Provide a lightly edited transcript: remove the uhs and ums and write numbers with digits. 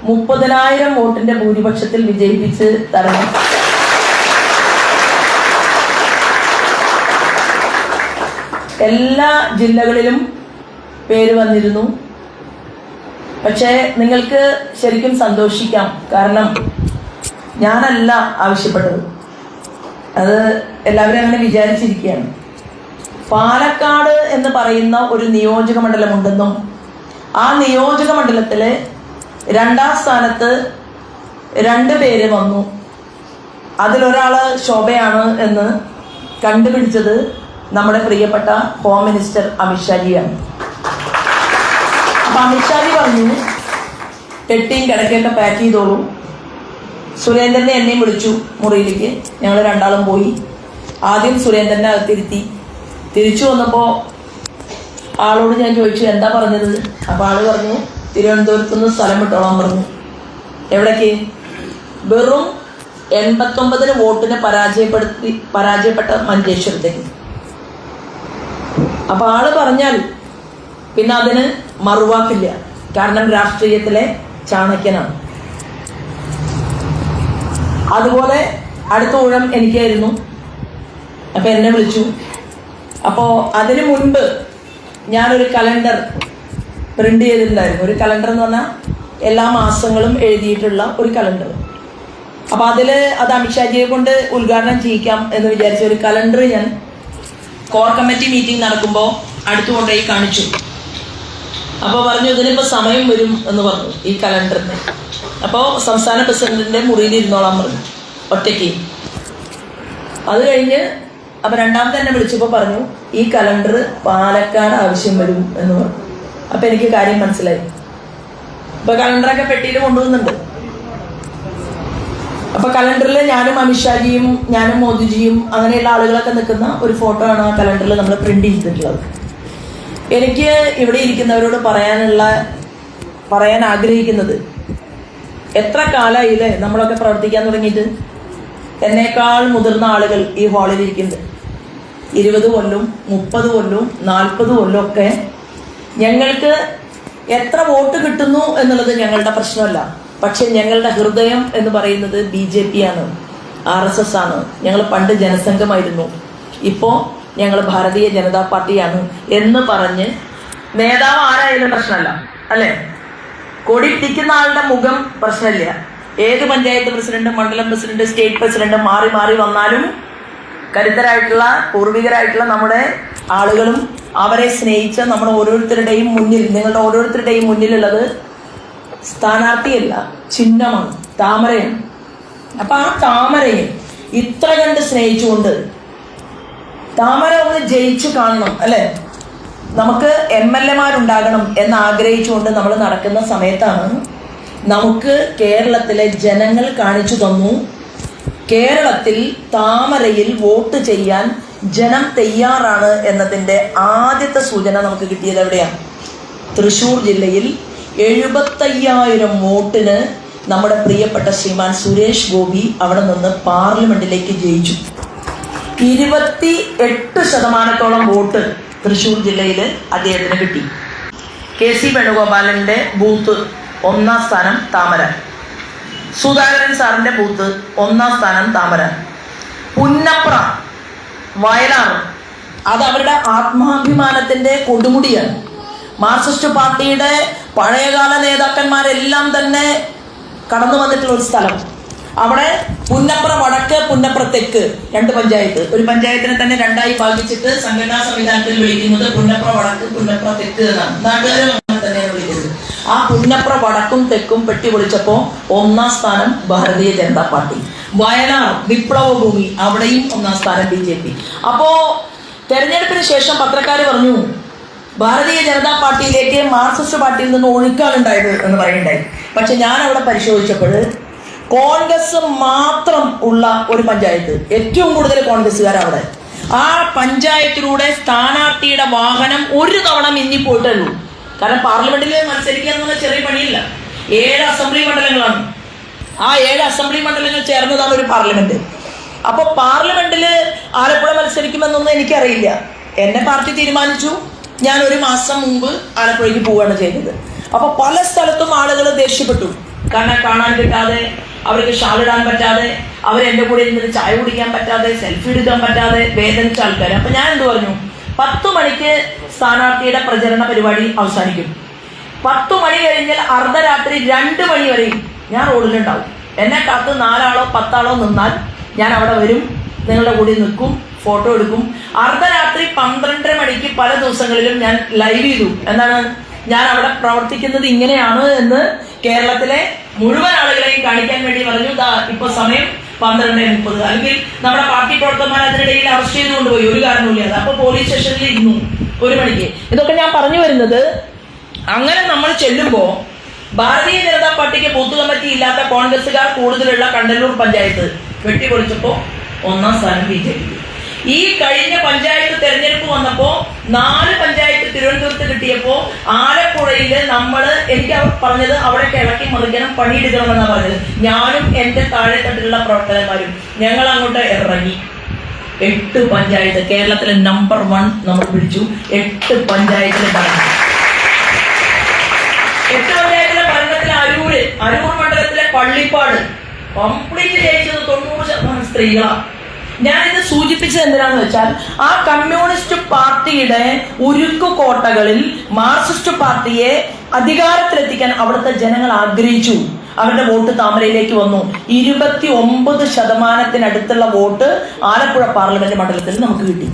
30,000 വോട്ടിന്റെ ഭൂരിപക്ഷത്തിൽ വിജയിപ്പിച്ച് തരണം. എല്ലാ ജില്ലകളിലും പേര് വന്നിരുന്നു. പക്ഷേ നിങ്ങൾക്ക് ശരിക്കും സന്തോഷിക്കാം. കാരണം ഞാനല്ല ആവശ്യപ്പെട്ടത്, അത് എല്ലാവരും അങ്ങനെ വിചാരിച്ചിരിക്കുകയാണ്. പാലക്കാട് എന്ന് പറയുന്ന ഒരു നിയോജക മണ്ഡലമുണ്ടെന്നും ആ നിയോജക മണ്ഡലത്തിലെ 2ാം സ്ഥാനത്ത് 2 പേര് വന്നു. അതിലൊരാള് ശോഭയാണ് എന്ന് കണ്ടുപിടിച്ചത് നമ്മുടെ പ്രിയപ്പെട്ട ഹോം മിനിസ്റ്റർ അമിത്ഷാജിയാണ്. അപ്പൊ അമിത്ഷാജി പറഞ്ഞു, പെട്ടിയും കിടക്കൊക്കെ പാക്ക് ചെയ്തോളൂ. സുരേന്ദ്രനെ എന്നെയും വിളിച്ചു മുറിയിലേക്ക്. ഞങ്ങൾ 2 പോയി. ആദ്യം സുരേന്ദ്രനെ അകത്തിരുത്തി. തിരിച്ചു വന്നപ്പോ ആളോട് ഞാൻ ചോദിച്ചു, എന്താ പറഞ്ഞത്? അപ്പൊ ആള് പറഞ്ഞു, തിരുവനന്തപുരത്തുനിന്ന് സ്ഥലം വിട്ടോളാൻ പറഞ്ഞു. എവിടേക്ക്? വെറും 89 വോട്ടിന് പരാജയപ്പെട്ട മഞ്ചേശ്വരത്തേക്ക്. അപ്പൊ ആള് പറഞ്ഞാൽ പിന്നെ അതിന് മറുവാക്കില്ല. കാരണം രാഷ്ട്രീയത്തിലെ ചാണക്യനാണ്. അതുപോലെ അടുത്ത ഊഴം എനിക്കായിരുന്നു. അപ്പൊ എന്നെ വിളിച്ചു. അപ്പോ അതിനു മുൻപ് ഞാനൊരു കലണ്ടർ പ്രിന്റ് ചെയ്തിട്ടുണ്ടായിരുന്നു. ഒരു കലണ്ടർ എന്ന് പറഞ്ഞാൽ എല്ലാ മാസങ്ങളും എഴുതിയിട്ടുള്ള ഒരു കലണ്ടർ. അപ്പൊ അത് അമിത്ഷാജിയെ കൊണ്ട് ഉദ്ഘാടനം ചെയ്യിക്കാം എന്ന് വിചാരിച്ച ഒരു കലണ്ടർ ഞാൻ കോർ കമ്മിറ്റി മീറ്റിംഗ് നടക്കുമ്പോൾ അടുത്തു കൊണ്ടുപോയി കാണിച്ചു. അപ്പോൾ പറഞ്ഞു, ഇതിനിപ്പോൾ സമയം വരും എന്ന് പറഞ്ഞു ഈ കലണ്ടറിന്. അപ്പോൾ സംസ്ഥാന പ്രസിഡന്റിന്റെ മുറിയിൽ ഇരുന്നോളാൻ പറഞ്ഞു, ഒറ്റയ്ക്ക്. അത് കഴിഞ്ഞ് അപ്പൊ 2ാമത്തെ എന്നെ വിളിച്ചപ്പോൾ പറഞ്ഞു, ഈ കലണ്ടർ പാലക്കാട് ആവശ്യം വരും എന്ന് പറഞ്ഞു. അപ്പൊ എനിക്ക് കാര്യം മനസ്സിലായി. ഇപ്പൊ കലണ്ടറൊക്കെ പെട്ടിയിൽ കൊണ്ടുപോകുന്നുണ്ട്. അപ്പൊ കലണ്ടറിൽ ഞാനും അമിത്ഷാജിയും ഞാനും മോദിജിയും അങ്ങനെയുള്ള ആളുകളൊക്കെ നിൽക്കുന്ന ഒരു ഫോട്ടോ ആണ് ആ കലണ്ടറിൽ നമ്മൾ പ്രിന്റ് ചെയ്തിട്ടുള്ളത്. എനിക്ക് ഇവിടെ ഇരിക്കുന്നവരോട് പറയാൻ ആഗ്രഹിക്കുന്നത്, എത്ര കാലമായില്ലേ നമ്മളൊക്കെ പ്രവർത്തിക്കാൻ തുടങ്ങിയിട്ട്? എന്നേക്കാൾ മുതിർന്ന ആളുകൾ ഈ ഹാളിൽ ഇരിക്കുന്നത്. 20 കൊല്ലം 30 കൊല്ലം 40 കൊല്ലം ഒക്കെ. ഞങ്ങൾക്ക് എത്ര വോട്ട് കിട്ടുന്നു എന്നുള്ളത് ഞങ്ങളുടെ പ്രശ്നമല്ല. പക്ഷെ ഞങ്ങളുടെ ഹൃദയം എന്ന് പറയുന്നത് BJP ആണ്, RSS ആണ്. ഞങ്ങൾ പണ്ട് ജനസംഘമായിരുന്നു, ഇപ്പോ ഞങ്ങൾ ഭാരതീയ ജനതാ പാർട്ടിയാണ് എന്ന് പറഞ്ഞ് നേതാവ് ആരായാലും പ്രശ്നമല്ല, അല്ലെ? കൊടി പിടിക്കുന്ന ആളുടെ മുഖം പ്രശ്നമില്ല. ഏത് പഞ്ചായത്ത് പ്രസിഡന്റ്, മണ്ഡലം പ്രസിഡന്റ്, സ്റ്റേറ്റ് പ്രസിഡന്റ് മാറി മാറി വന്നാലും കരുത്തരായിട്ടുള്ള പൂർവികരായിട്ടുള്ള നമ്മുടെ ആളുകളും അവരെ സ്നേഹിച്ച നമ്മുടെ ഓരോരുത്തരുടെയും മുന്നിൽ, നിങ്ങളുടെ ഓരോരുത്തരുടെയും മുന്നിലുള്ളത് സ്ഥാനാർത്ഥിയല്ല, ചിഹ്നമാണ്, താമരയാണ്. അപ്പൊ ആ താമരയെ ഇത്ര കണ്ട് സ്നേഹിച്ചുകൊണ്ട് താമര ഒന്ന് ജയിച്ചു കാണണം, അല്ലെ? നമുക്ക് MLA-മാരുണ്ടാകണം എന്ന് ആഗ്രഹിച്ചുകൊണ്ട് നമ്മൾ നടക്കുന്ന സമയത്താണ് നമുക്ക് കേരളത്തിലെ ജനങ്ങൾ കാണിച്ചു തന്നു, കേരളത്തിൽ താമരയിൽ വോട്ട് ചെയ്യാൻ ജനം തയ്യാറാണ് എന്നതിന്റെ ആദ്യത്തെ സൂചന നമുക്ക് കിട്ടിയത് എവിടെയാണ്? തൃശ്ശൂർ ജില്ലയിൽ 75,000 വോട്ടിന് നമ്മുടെ പ്രിയപ്പെട്ട ശ്രീമാൻ സുരേഷ് ഗോപി അവിടെ നിന്ന് പാർലമെന്റിലേക്ക് ജയിച്ചു. 28% വോട്ട് തൃശ്ശൂർ ജില്ലയിൽ അദ്ദേഹത്തിന് കിട്ടി. KC വേണുഗോപാലന്റെ ബൂത്ത് 1ാം സ്ഥാനം താമര. സുധാകരൻ സാറിന്റെ ബൂത്ത് 1ാം സ്ഥാനം താമര. പുന്നപ്ര, വയലാർ, അത് അവരുടെ ആത്മാഭിമാനത്തിന്റെ കൊടുമുടിയാണ്. മാർക്സിസ്റ്റ് പാർട്ടിയുടെ പഴയകാല നേതാക്കന്മാരെല്ലാം തന്നെ കടന്നു വന്നിട്ടുള്ള ഒരു സ്ഥലം. അവിടെ പുന്നപ്ര വടക്ക്, പുന്നപ്ര തെക്ക് 2 പഞ്ചായത്ത്. ഒരു പഞ്ചായത്തിനെ തന്നെ 2ആയി ഭാഗിച്ചിട്ട് സംഘടനാ സംവിധാനത്തിൽ വിളിക്കുന്നത് പുന്നപ്ര വടക്ക്, പുന്നപ്ര തെക്ക് എന്നാണ്. നാട്ടുകാരും അങ്ങനെ തന്നെയാണ് വിളിക്കുന്നത്. ആ പുന്നപ്ര വടക്കും തെക്കും പെട്ടി പൊളിച്ചപ്പോ 1ാം സ്ഥാനം ഭാരതീയ ജനതാ പാർട്ടി. വയലാർ വിപ്ലവ ഭൂമി, അവിടെയും 1ാം സ്ഥാനം BJP. അപ്പോ തെരഞ്ഞെടുപ്പിന് ശേഷം പത്രക്കാർ പറഞ്ഞു, ഭാരതീയ ജനതാ പാർട്ടിയിലേക്ക് മാർക്സിസ്റ്റ് പാർട്ടിയിൽ നിന്ന് ഒഴുക്കാനുണ്ടായത് എന്ന് പറയുണ്ടായി. പക്ഷെ ഞാൻ അവിടെ പരിശോധിച്ചപ്പോൾ കോൺഗ്രസ് മാത്രം ഉള്ള ഒരു പഞ്ചായത്ത്, ഏറ്റവും കൂടുതൽ കോൺഗ്രസ്സുകാർ അവിടെ. ആ പഞ്ചായത്തിലൂടെ സ്ഥാനാർത്ഥിയുടെ വാഹനം ഒരു തവണ മിന്നിപ്പോയിട്ടുള്ളൂ. കാരണം പാർലമെന്റിൽ മത്സരിക്കുക എന്നുള്ള ചെറിയ പണിയില്ല. 7 അസംബ്ലി മണ്ഡലങ്ങളാണ്. ആ 7 അസംബ്ലി മണ്ഡലങ്ങൾ ചേർന്നതാണ് ഒരു പാർലമെന്റ്. അപ്പൊ പാർലമെന്റിൽ ആലപ്പുഴ മത്സരിക്കുമെന്നൊന്നും എനിക്കറിയില്ല. എന്നെ പാർട്ടി തീരുമാനിച്ചു. ഞാൻ 1 മാസം മുമ്പ് ആലപ്പുഴയ്ക്ക് പോവുകയാണ് ചെയ്തത്. അപ്പൊ പല സ്ഥലത്തും ആളുകൾ ദേഷ്യപ്പെട്ടു. കാരണം കാണാൻ കിട്ടാതെ, അവർക്ക് ഷാളിടാൻ പറ്റാതെ, അവരെൻ്റെ കൂടെ ഇരുന്നിട്ട് ചായ കുടിക്കാൻ പറ്റാതെ, സെൽഫി എടുക്കാൻ പറ്റാതെ വേദനിച്ച ആൾക്കാർ. അപ്പൊ ഞാൻ എന്ത് പറഞ്ഞു, 10 മണിക്ക് സ്ഥാനാർത്ഥിയുടെ പ്രചരണ പരിപാടി അവസാനിക്കും. 10 മണി കഴിഞ്ഞാൽ അർദ്ധരാത്രി 2 മണി വരെയും ഞാൻ റോഡിലുണ്ടാവും. എന്നെ കാത്ത് 4 ആളോ 10 ആളോ നിന്നാൽ ഞാൻ അവിടെ വരും, നിങ്ങളുടെ കൂടെ നിൽക്കും, ഫോട്ടോ എടുക്കും. അർദ്ധരാത്രി 12 മണിക്ക് പല ദിവസങ്ങളിലും ഞാൻ ലൈവ് ചെയ്തു. എന്താണ്, ഞാൻ അവിടെ പ്രവർത്തിക്കുന്നത് ഇങ്ങനെയാണ് എന്ന് കേരളത്തിലെ മുഴുവൻ ആളുകളെയും കാണിക്കാൻ വേണ്ടി പറഞ്ഞു. ഇപ്പൊ സമയം 12:30. അല്ലെങ്കിൽ നമ്മുടെ പാർട്ടി പ്രവർത്തകന്മാർ അതിനിടയിൽ അറസ്റ്റ് ചെയ്ത് കൊണ്ടുപോയി, ഒരു കാരണമില്ലാതെ. അപ്പൊ പോലീസ് സ്റ്റേഷനിൽ ഇരുന്നു 1 മണിക്ക്. ഇതൊക്കെ ഞാൻ പറഞ്ഞു വരുന്നത്, അങ്ങനെ നമ്മൾ ചെല്ലുമ്പോ ഭാരതീയ ജനതാ പാർട്ടിക്ക് ബൂത്ത് കമ്മിറ്റി ഇല്ലാത്ത കോൺഗ്രസുകാർ കൂടുതലുള്ള കണ്ടല്ലൂർ പഞ്ചായത്ത് വെട്ടിപ്പൊളിച്ചപ്പോ 1ാം സ്ഥാനം BJP. ഈ കഴിഞ്ഞ പഞ്ചായത്ത് തെരഞ്ഞെടുപ്പ് വന്നപ്പോ 4 പഞ്ചായത്ത് തിരുവനന്തപുരത്ത് കിട്ടിയപ്പോ ആലപ്പുഴയില് എനിക്ക് അവർ പറഞ്ഞത് അവിടെ ഇളക്കി മറിക്കണം, പണിയെടുക്കണമെന്നാണ് പറഞ്ഞത്. ഞാനും എന്റെ താഴെത്തട്ടിലുള്ള പ്രവർത്തകന്മാരും ഞങ്ങൾ അങ്ങോട്ട് ഇറങ്ങി. 8 പഞ്ചായത്ത്, കേരളത്തിലെ നമ്പർ 1 നമ്മൾ പിടിച്ചു. 8 പഞ്ചായത്തിലെ ഭരണം. 8 പഞ്ചായത്തിലെ ഭരണത്തിലെ അരൂർ മണ്ഡലത്തിലെ പള്ളിപ്പാട് കംപ്ലീറ്റ് ജയിച്ചത് 90% സ്ത്രീകളാണ്. ഞാനിത് സൂചിപ്പിച്ചത് എന്തിനാന്ന് വെച്ചാൽ, ആ കമ്മ്യൂണിസ്റ്റ് പാർട്ടിയുടെ ഉരുക്കുകോട്ടകളിൽ മാർക്സിസ്റ്റ് പാർട്ടിയെ അധികാരത്തിലെത്തിക്കാൻ അവിടുത്തെ ജനങ്ങൾ ആഗ്രഹിച്ചു. അവരുടെ വോട്ട് താമരയിലേക്ക് വന്നു. 29% വോട്ട് ആലപ്പുഴ പാർലമെന്റ് മണ്ഡലത്തിൽ നമുക്ക് കിട്ടി.